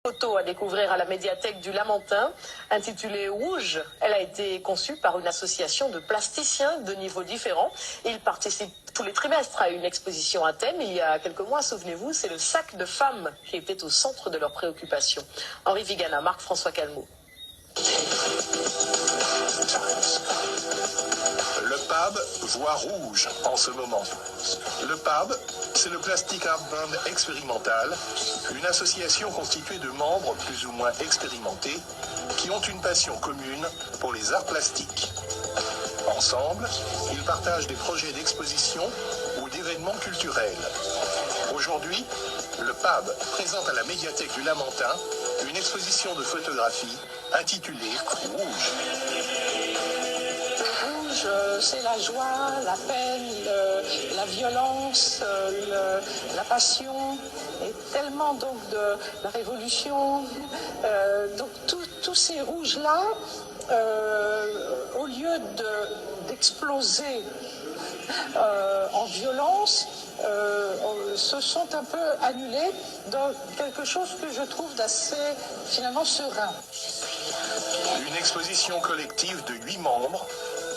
Photo à découvrir à la médiathèque du Lamentin, intitulée Rouge. Elle a été conçue par une association de plasticiens de niveaux différents. Ils participent tous les trimestres à une exposition à thème. Il y a quelques mois, souvenez-vous, c'est le sac de femmes qui était au centre de leurs préoccupations. Henri Vigana, Marc-François Calmeau. Le PAB voit rouge en ce moment. Le PAB, c'est le Plastic Art Band expérimental, une association constituée de membres plus ou moins expérimentés qui ont une passion commune pour les arts plastiques. Ensemble, ils partagent des projets d'exposition ou d'événements culturels. Aujourd'hui, le PAB présente à la médiathèque du Lamentin une exposition de photographie intitulée Rouge. C'est la joie, la peine, la violence, la passion, et tellement donc de la révolution. Donc tous ces rouges-là, au lieu d'exploser en violence, se sont un peu annulés dans quelque chose que je trouve d'assez finalement serein. Une exposition collective de 8 membres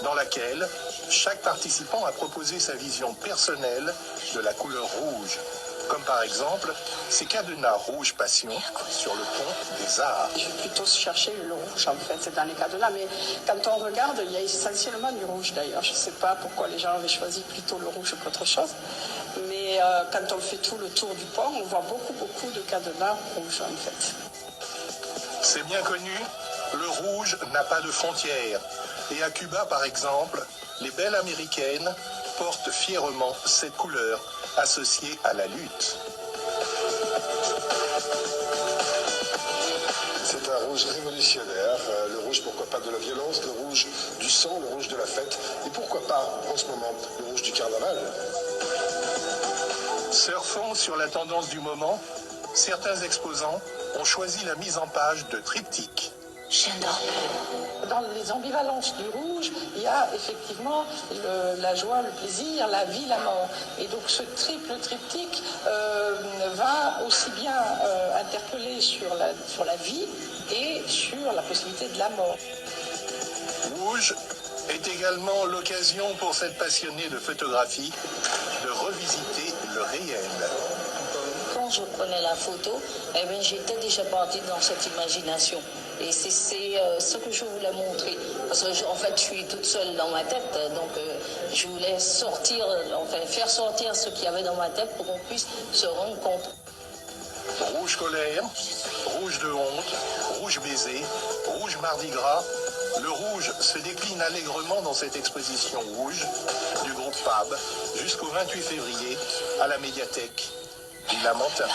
dans laquelle chaque participant a proposé sa vision personnelle de la couleur rouge, comme par exemple ces cadenas rouge passion sur le pont des Arts. Je vais plutôt chercher le rouge en fait, c'est dans les cadenas, mais quand on regarde, il y a essentiellement du rouge d'ailleurs. Je ne sais pas pourquoi les gens avaient choisi plutôt le rouge qu'autre chose, mais quand on fait tout le tour du pont, on voit beaucoup de cadenas rouges en fait. C'est bien connu, le rouge n'a pas de frontières. Et à Cuba, par exemple, les belles américaines portent fièrement cette couleur associée à la lutte. C'est un rouge révolutionnaire, le rouge, pourquoi pas, de la violence, le rouge du sang, le rouge de la fête, et pourquoi pas, en ce moment, le rouge du carnaval. Surfant sur la tendance du moment, certains exposants ont choisi la mise en page de triptyques. Dans les ambivalences du rouge, il y a effectivement la joie, le plaisir, la vie, la mort. Et donc ce triptyque va aussi bien interpeller sur la vie et sur la possibilité de la mort. Rouge est également l'occasion pour cette passionnée de photographie de revisiter le réel. Quand je prenais la photo, j'étais déjà partie dans cette imagination. Et c'est ce que je voulais montrer. Parce que je suis toute seule dans ma tête, donc je voulais faire sortir ce qu'il y avait dans ma tête pour qu'on puisse se rendre compte. Rouge colère, rouge de honte, rouge baiser, rouge mardi gras. Le rouge se décline allègrement dans cette exposition rouge du groupe PAB jusqu'au 28 février à la médiathèque du Lamentin.